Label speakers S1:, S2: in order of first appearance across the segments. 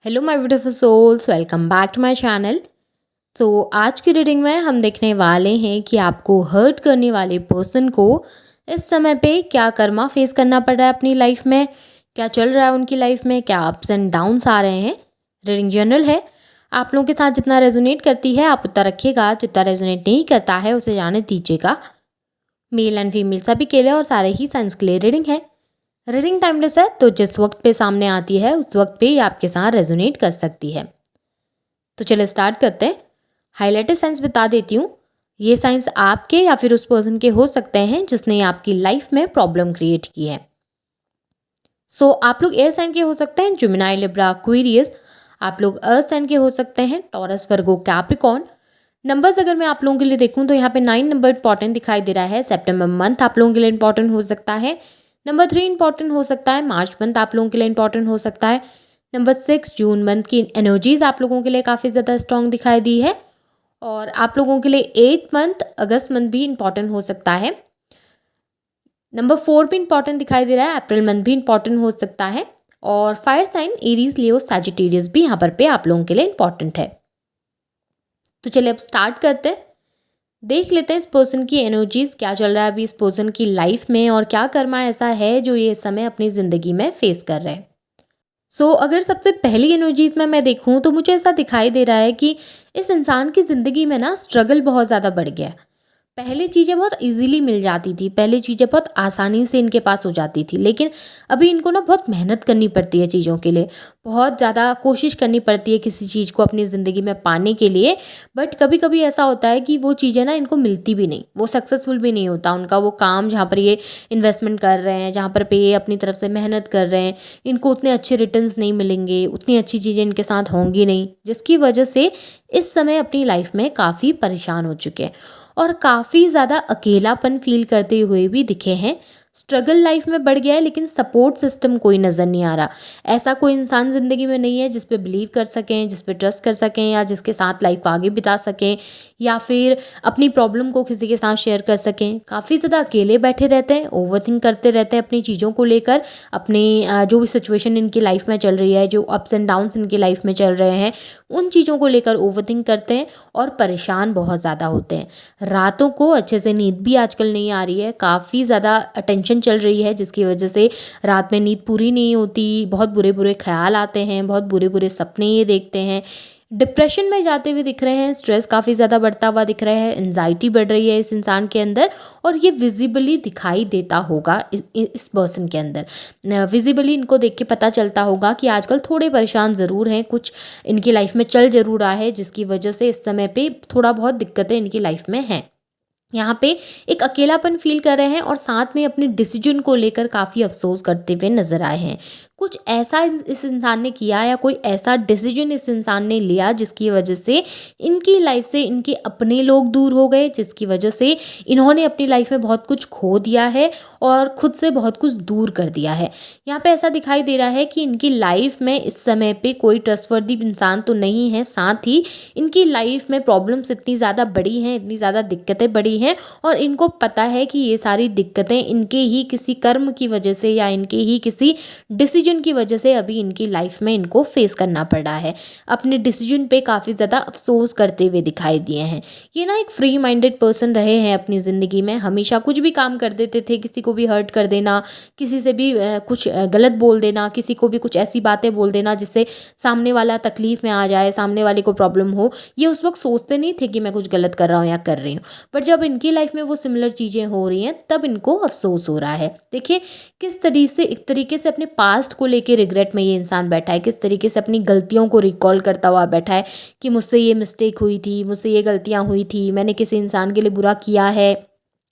S1: Hello my beautiful souls, welcome back to my channel. तो आज की रीडिंग में हम देखने वाले हैं कि आपको हर्ट करने वाले पर्सन को इस समय पे क्या कर्मा फेस करना पड़ रहा है अपनी लाइफ में, क्या चल रहा है उनकी लाइफ में, क्या अप्स एंड डाउन्स आ रहे हैं। रीडिंग जनरल है, आप लोगों के साथ जितना रेजोनेट करती है आप उतना रखिएगा, जितना रेजोनेट नहीं करता है उसे जाने दीजिएगा। मेल एंड फीमेल सभी के लिए और सारे ही साइंस के लिए रीडिंग है। रीडिंग टाइमलेस है, तो जिस वक्त पे सामने आती है उस वक्त पे ही आपके साथ रेजोनेट कर सकती है। तो चलिए स्टार्ट करते हैं। हाईलाइटेड साइंस बता देती हूँ। ये साइंस आपके या फिर उस पर्सन के हो सकते हैं जिसने आपकी लाइफ में प्रॉब्लम क्रिएट की है। सो आप लोग एयर साइन के हो सकते हैं, जेमिनी, लिब्रा, एक्वेरियस। आप लोग अर्थ साइन के हो सकते हैं, टॉरस, वर्गो, कैप्रिकॉर्न। नंबर्स अगर मैं आप लोगों के लिए देखूं तो यहाँ पे 9 नंबर इंपॉर्टेंट दिखाई दे रहा है। सितंबर मंथ आप लोगों के लिए इंपॉर्टेंट हो सकता है। नंबर 3 इंपॉर्टेंट हो सकता है। मार्च मंथ आप लोगों के लिए इंपॉर्टेंट हो सकता है। नंबर 6 जून मंथ की एनर्जीज आप लोगों के लिए काफ़ी ज़्यादा स्ट्रॉन्ग दिखाई दी है। और आप लोगों के लिए 8 मंथ अगस्त मंथ भी इंपॉर्टेंट हो सकता है। नंबर 4 भी इंपॉर्टेंट दिखाई दे रहा है। अप्रैल मंथ भी इंपॉर्टेंट हो सकता है। और फायर साइन एरीज, लियो, सैजिटेरियस भी यहाँ पर पे आप लोगों के लिए इंपॉर्टेंट है। तो चलिए अब स्टार्ट करते हैं। देख लेते हैं इस पर्सन की एनर्जीज क्या चल रहा है अभी इस पर्सन की लाइफ में, और क्या कर्मा ऐसा है जो ये समय अपनी ज़िंदगी में फेस कर रहे हैं। अगर सबसे पहली एनर्जीज में मैं देखूं तो मुझे ऐसा दिखाई दे रहा है कि इस इंसान की ज़िंदगी में ना स्ट्रगल बहुत ज़्यादा बढ़ गया है। पहले चीज़ें बहुत इजीली मिल जाती थी, पहले चीज़ें बहुत आसानी से इनके पास हो जाती थी, लेकिन अभी इनको ना बहुत मेहनत करनी पड़ती है चीज़ों के लिए। बहुत ज़्यादा कोशिश करनी पड़ती है किसी चीज़ को अपनी ज़िंदगी में पाने के लिए। बट कभी कभी ऐसा होता है कि वो चीज़ें ना इनको मिलती भी नहीं, वो सक्सेसफुल भी नहीं होता उनका वो काम जहाँ पर ये इन्वेस्टमेंट कर रहे हैं, जहाँ पर पे ये अपनी तरफ से मेहनत कर रहे हैं। इनको उतने अच्छे रिटर्न्स नहीं मिलेंगे, उतनी अच्छी चीज़ें इनके साथ होंगी नहीं, जिसकी वजह से इस समय अपनी लाइफ में काफ़ी परेशान हो चुके हैं और काफ़ी ज़्यादा अकेलापन फील करते हुए भी दिखे हैं। स्ट्रगल लाइफ में बढ़ गया है, लेकिन सपोर्ट सिस्टम कोई नज़र नहीं आ रहा। ऐसा कोई इंसान ज़िंदगी में नहीं है जिस पे बिलीव कर सकें, जिस पे ट्रस्ट कर सकें, या जिसके साथ लाइफ को आगे बिता सकें, या फिर अपनी प्रॉब्लम को किसी के साथ शेयर कर सकें। काफ़ी ज़्यादा अकेले बैठे रहते हैं, ओवरथिंक करते रहते हैं अपनी चीज़ों को लेकर, अपने जो भी सिचुएशन इनकी लाइफ में चल रही है, जो अप्स एंड डाउन्स इनकी लाइफ में चल रहे हैं, उन चीज़ों को लेकर ओवरथिंक करते हैं और परेशान बहुत ज़्यादा होते हैं। रातों को अच्छे से नींद भी आजकल नहीं आ रही है, काफ़ी ज़्यादा टेंशन चल रही है, जिसकी वजह से रात में नींद पूरी नहीं होती, बहुत बुरे बुरे ख्याल आते हैं, बहुत बुरे बुरे सपने ये देखते हैं, डिप्रेशन में जाते हुए दिख रहे हैं, स्ट्रेस काफ़ी ज़्यादा बढ़ता हुआ दिख रहा है, एंजाइटी बढ़ रही है इस इंसान के अंदर, और ये विजिबली दिखाई देता होगा इस पर्सन के अंदर। विजिबली इनको देख के पता चलता होगा कि आजकल थोड़े परेशान ज़रूर हैं, कुछ इनकी लाइफ में चल ज़रूर रहा है, जिसकी वजह से इस समय पे थोड़ा बहुत दिक्कतें इनकी लाइफ में हैं। यहाँ पे एक अकेलापन फील कर रहे हैं और साथ में अपने डिसीजन को लेकर काफ़ी अफसोस करते हुए नजर आए हैं। कुछ ऐसा इस इंसान ने किया या कोई ऐसा डिसीजन इस इंसान ने लिया जिसकी वजह से इनकी लाइफ से इनके अपने लोग दूर हो गए, जिसकी वजह से इन्होंने अपनी लाइफ में बहुत कुछ खो दिया है और खुद से बहुत कुछ दूर कर दिया है। यहाँ पे ऐसा दिखाई दे रहा है कि इनकी लाइफ में इस समय पे कोई ट्रस्टवर्दी इंसान तो नहीं है, साथ ही इनकी लाइफ में प्रॉब्लम्स इतनी ज़्यादा बड़ी हैं, इतनी ज़्यादा दिक्कतें बड़ी हैं, और इनको पता है कि ये सारी दिक्कतें इनके ही किसी कर्म की वजह से या इनके ही किसी डिसीजन की वजह से अभी इनकी लाइफ में इनको फेस करना पड़ रहा है। अपने डिसीजन पे काफ़ी ज़्यादा अफसोस करते हुए दिखाई दिए हैं। ये ना एक फ्री माइंडेड पर्सन रहे हैं अपनी ज़िंदगी में, हमेशा कुछ भी काम कर देते थे, किसी को भी हर्ट कर देना, किसी से भी कुछ गलत बोल देना, किसी को भी कुछ ऐसी बातें बोल देना जिससे सामने वाला तकलीफ में आ जाए, सामने वाले को प्रॉब्लम हो। ये उस वक्त सोचते नहीं थे कि मैं कुछ गलत कर रहा हूँ या कर रही हूँ, बट जब इनकी लाइफ में वो सिमिलर चीज़ें हो रही हैं तब इनको अफसोस हो रहा है। देखिए किस तरीके से अपने पास्ट को लेके रिग्रेट में ये इंसान बैठा है, किस तरीके से अपनी गलतियों को रिकॉल करता हुआ बैठा है कि मुझसे ये मिस्टेक हुई थी, मुझसे ये गलतियाँ हुई थी, मैंने किसी इंसान के लिए बुरा किया है।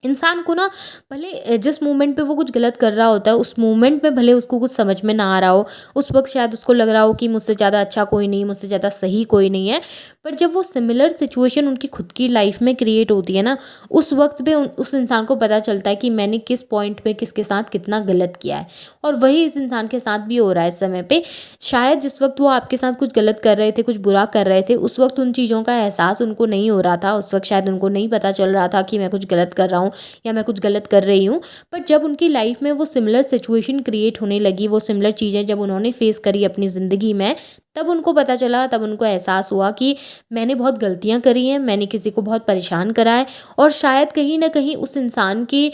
S1: इंसान को ना भले जिस मोमेंट पे वो कुछ गलत कर रहा होता है उस मोमेंट में भले उसको कुछ समझ में ना आ रहा हो, उस वक्त शायद उसको लग रहा हो कि मुझसे ज़्यादा अच्छा कोई नहीं, मुझसे ज़्यादा सही कोई नहीं है, पर जब वो सिमिलर सिचुएशन उनकी खुद की लाइफ में क्रिएट होती है ना, उस वक्त पे उस इंसान को पता चलता है कि मैंने किस पॉइंट पे किसके साथ कितना गलत किया है। और वही इस इंसान के साथ भी हो रहा है इस समय पे। शायद जिस वक्त वो आपके साथ कुछ गलत कर रहे थे, कुछ बुरा कर रहे थे, उस वक्त उन चीज़ों का एहसास उनको नहीं हो रहा था, उस वक्त शायद उनको नहीं पता चल रहा था कि मैं कुछ गलत कर रहा हूँ, या मैं कुछ गलत कर रही हूँ। बट जब उनकी लाइफ में वो सिमिलर सिचुएशन क्रिएट होने लगी, वो सिमिलर चीज़ें जब उन्होंने फेस करी अपनी ज़िंदगी में, तब उनको पता चला, तब उनको एहसास हुआ कि मैंने बहुत गलतियाँ करी हैं, मैंने किसी को बहुत परेशान करा है, और शायद कहीं न कहीं उस इंसान की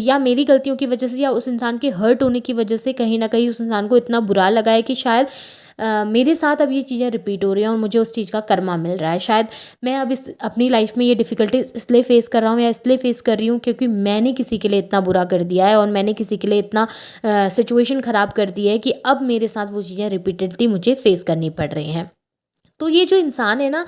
S1: या मेरी गलतियों की वजह से या उस इंसान के हर्ट होने की वजह से कहीं न कहीं उस इंसान को इतना बुरा लगा है कि शायद मेरे साथ अब ये चीज़ें रिपीट हो रही हैं और मुझे उस चीज़ का कर्मा मिल रहा है। शायद मैं अब इस अपनी लाइफ में ये डिफ़िकल्टीज़ इसलिए फ़ेस कर रहा हूँ या इसलिए फ़ेस कर रही हूँ क्योंकि मैंने किसी के लिए इतना बुरा कर दिया है और मैंने किसी के लिए इतना सिचुएशन ख़राब कर दी है कि अब मेरे साथ वो चीज़ें रिपीटेडली मुझे फ़ेस करनी पड़ रही हैं। तो ये जो इंसान है ना,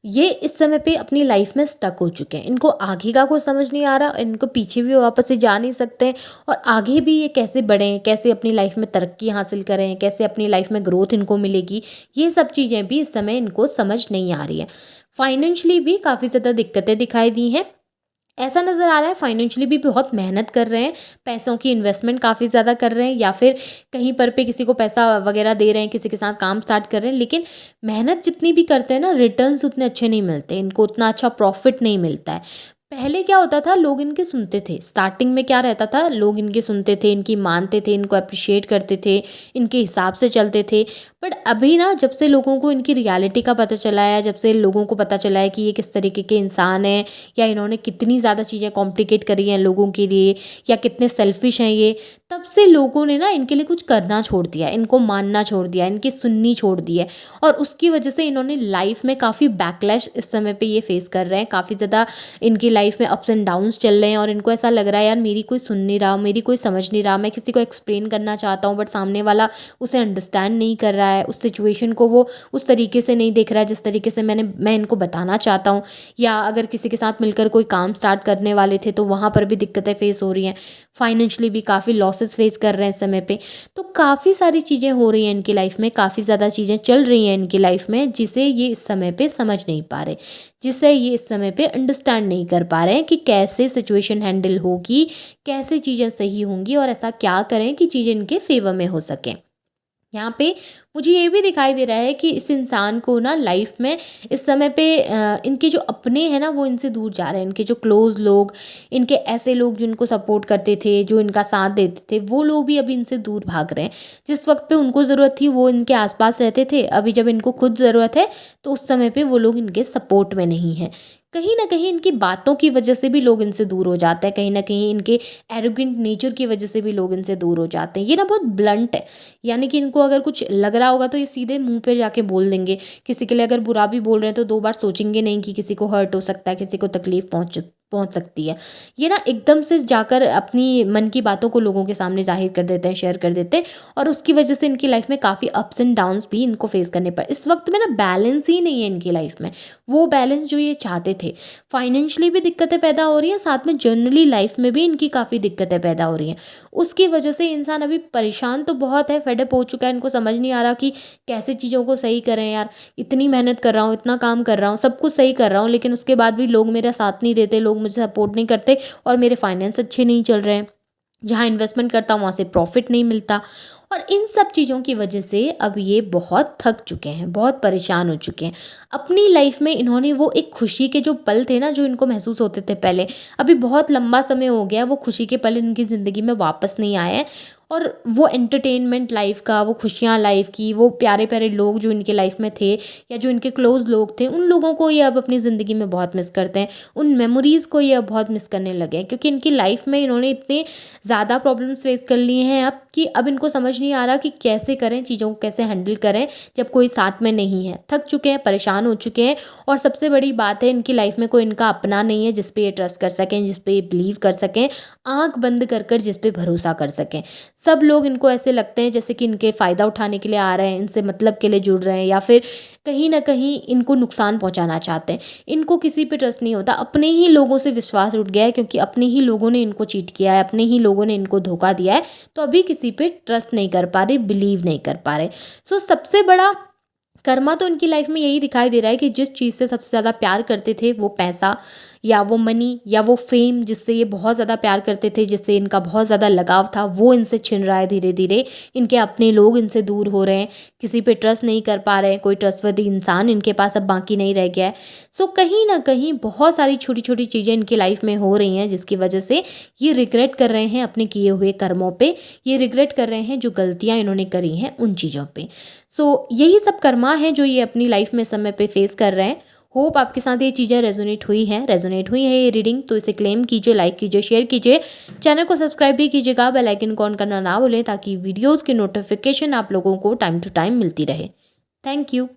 S1: ये इस समय पे अपनी लाइफ में स्टक हो चुके हैं। इनको आगे का कुछ समझ नहीं आ रहा, इनको पीछे भी वापस से जा नहीं सकते, और आगे भी ये कैसे बढ़ें, कैसे अपनी लाइफ में तरक्की हासिल करें, कैसे अपनी लाइफ में ग्रोथ इनको मिलेगी, ये सब चीज़ें भी इस समय इनको समझ नहीं आ रही है। फाइनेंशियली भी काफ़ी ज़्यादा दिक्कतें दिखाई दी हैं। ऐसा नज़र आ रहा है फाइनेंशियली भी बहुत मेहनत कर रहे हैं, पैसों की इन्वेस्टमेंट काफ़ी ज़्यादा कर रहे हैं, या फिर कहीं पर पे किसी को पैसा वगैरह दे रहे हैं, किसी के साथ काम स्टार्ट कर रहे हैं, लेकिन मेहनत जितनी भी करते हैं ना, रिटर्न्स उतने अच्छे नहीं मिलते, इनको उतना अच्छा प्रॉफिट नहीं मिलता है। पहले क्या होता था, लोग इनके सुनते थे, स्टार्टिंग में क्या रहता था, लोग इनके सुनते थे, इनकी मानते थे, इनको अप्रिशिएट करते थे, इनके हिसाब से चलते थे। बट अभी ना, जब से लोगों को इनकी रियलिटी का पता चला है, जब से लोगों को पता चला है कि ये किस तरीके के इंसान हैं, या इन्होंने कितनी ज़्यादा चीज़ें कॉम्प्लिकेट करी हैं लोगों के लिए, या कितने सेल्फिश हैं ये, तब से लोगों ने ना इनके लिए कुछ करना छोड़ दिया, इनको मानना छोड़ दिया, इनकी सुननी छोड़ दी है। और उसकी वजह से इन्होंने लाइफ में काफ़ी बैकलैश इस समय पे ये फेस कर रहे हैं, काफ़ी ज़्यादा इनकी लाइफ में अप्स एंड डाउन्स चल रहे हैं, और इनको ऐसा लग रहा है यार मेरी कोई सुन नहीं रहा, मेरी कोई समझ नहीं रहा, मैं किसी को एक्सप्लेन करना चाहता हूँ बट सामने वाला उसे अंडरस्टैंड नहीं कर रहा है, उस सिचुएशन को वो उस तरीके से नहीं देख रहा है जिस तरीके से मैं इनको बताना चाहता हूँ। या अगर किसी के साथ मिलकर कोई काम स्टार्ट करने वाले थे तो वहाँ पर भी दिक्कतें फेस हो रही हैं, फाइनेंशियली भी काफ़ी लॉसेस फेस कर रहे हैं इस समय पे। तो काफ़ी सारी चीज़ें हो रही हैं इनकी लाइफ में, काफ़ी ज़्यादा चीज़ें चल रही हैं इनकी लाइफ में, जिसे ये इस समय पे समझ नहीं पा रहे, जिसे ये इस समय पे अंडरस्टैंड नहीं कर पा रहे हैं कि कैसे सिचुएशन हैंडल होगी, कैसे चीज़ें सही होंगी, और ऐसा क्या करें कि चीज़ें इनके फेवर में हो सकें। यहाँ पे मुझे ये भी दिखाई दे रहा है कि इस इंसान को ना लाइफ में इस समय पे इनके जो अपने हैं ना, वो इनसे दूर जा रहे हैं। इनके जो क्लोज़ लोग, इनके ऐसे लोग जो इनको सपोर्ट करते थे, जो इनका साथ देते थे, वो लोग भी अभी इनसे दूर भाग रहे हैं। जिस वक्त पे उनको ज़रूरत थी वो इनके आसपास रहते थे, अभी जब इनको खुद ज़रूरत है तो उस समय पे वो लोग इनके सपोर्ट में नहीं हैं। कहीं न कहीं इनकी बातों की वजह से भी लोग इनसे दूर हो जाते हैं, कहीं न कहीं इनके एरोगेंट नेचर की वजह से भी लोग इनसे दूर हो जाते हैं। ये ना बहुत ब्लंट है, यानी कि इनको अगर कुछ लग रहा होगा तो ये सीधे मुँह पे जाके बोल देंगे। किसी के लिए अगर बुरा भी बोल रहे हैं तो 2 बार सोचेंगे नहीं कि किसी को हर्ट हो सकता है, किसी को तकलीफ़ पहुँच सकती है। ये ना एकदम से जाकर अपनी मन की बातों को लोगों के सामने ज़ाहिर कर देते हैं, शेयर कर देते हैं, और उसकी वजह से इनकी लाइफ़ में काफ़ी अप्स एंड डाउन्स भी इनको फेस करने पड़े। इस वक़्त में ना बैलेंस ही नहीं है इनकी लाइफ़ में, वो बैलेंस जो ये चाहते थे। फाइनेंशियली भी दिक्कतें पैदा हो रही हैं, साथ में जनरली लाइफ़ में भी इनकी काफ़ी दिक्कतें पैदा हो रही हैं। उसकी वजह से इंसान अभी परेशान तो बहुत है, फेड अप हो चुका है, इनको समझ नहीं आ रहा कि कैसे चीज़ों को सही करें यार। इतनी मेहनत कर रहा हूँ, इतना काम कर रहा हूँ, सब कुछ सही कर रहा हूँ, लेकिन उसके बाद भी लोग मेरा साथ नहीं देते, लोग मुझे सपोर्ट नहीं करते, और मेरे फाइनेंस अच्छे नहीं चल रहे हैं। जहाँ इन्वेस्टमेंट करता हूँ वहाँ से प्रॉफिट नहीं मिलता, और इन सब चीज़ों की वजह से अब ये बहुत थक चुके हैं, बहुत परेशान हो चुके हैं। अपनी लाइफ में इन्होंने वो एक खुशी के जो पल थे ना, जो इनको महसूस होते थे पहले, अभी बहुत लंबा समय हो गया, वो खुशी के पल इनकी ज़िंदगी में वापस नहीं आए हैं। और वो एंटरटेनमेंट लाइफ का, वो खुशियाँ लाइफ की, वो प्यारे-प्यारे लोग जो इनके लाइफ में थे, या जो इनके क्लोज़ लोग थे, उन लोगों को ये अब अपनी ज़िंदगी में बहुत मिस करते हैं। उन मेमोरीज़ को ये अब बहुत मिस करने लगे हैं, क्योंकि इनकी लाइफ में इन्होंने इतने ज़्यादा प्रॉब्लम्स फेस कर लिए हैं अब, कि अब इनको समझ नहीं आ रहा कि कैसे करें, चीज़ों को कैसे हैंडल करें जब कोई साथ में नहीं है। थक चुके हैं, परेशान हो चुके हैं, और सबसे बड़ी बात है, इनकी लाइफ में कोई इनका अपना नहीं है जिस पे ये ट्रस्ट कर सकें, जिस पे ये बिलीव कर सकें, आँख बंद कर कर जिस पे भरोसा कर सकें। सब लोग इनको ऐसे लगते हैं जैसे कि इनके फ़ायदा उठाने के लिए आ रहे हैं, इनसे मतलब के लिए जुड़ रहे हैं, या फिर कहीं न कहीं इनको नुकसान पहुँचाना चाहते हैं। इनको किसी पे ट्रस्ट नहीं होता, अपने ही लोगों से विश्वास उठ गया है, क्योंकि अपने ही लोगों ने इनको चीट किया है, अपने ही लोगों ने इनको धोखा दिया है, तो अभी किसी पे ट्रस्ट नहीं कर पा रहे, बिलीव नहीं कर पा रहे। सो सबसे बड़ा कर्मा तो इनकी लाइफ में यही दिखाई दे रहा है कि जिस चीज़ से सबसे ज़्यादा प्यार करते थे, वो पैसा या वो मनी या वो फेम जिससे ये बहुत ज़्यादा प्यार करते थे, जिससे इनका बहुत ज़्यादा लगाव था, वो इनसे छिन रहा है धीरे धीरे। इनके अपने लोग इनसे दूर हो रहे हैं, किसी पे ट्रस्ट नहीं कर पा रहे हैं, कोई ट्रस्टवर्दी इंसान इनके पास अब बाकी नहीं रह गया है। सो कहीं ना कहीं बहुत सारी छोटी छोटी चीज़ें इनकी लाइफ में हो रही हैं, जिसकी वजह से ये रिग्रेट कर रहे हैं अपने किए हुए कर्मों पे, ये रिग्रेट कर रहे हैं जो गलतियाँ इन्होंने करी हैं उन चीज़ों पे। सो यही सब कर्मा है जो ये अपनी लाइफ में समय पे फेस कर रहे हैं। होप आपके साथ ये चीज़ें रेजोनेट हुई है ये रीडिंग, तो इसे क्लेम कीजिए, लाइक कीजिए, शेयर कीजिए, चैनल को सब्सक्राइब भी कीजिएगा, बेल आइकन को ऑन करना ना भूलें ताकि वीडियोज़ की नोटिफिकेशन आप लोगों को टाइम टू टाइम मिलती रहे। Thank you.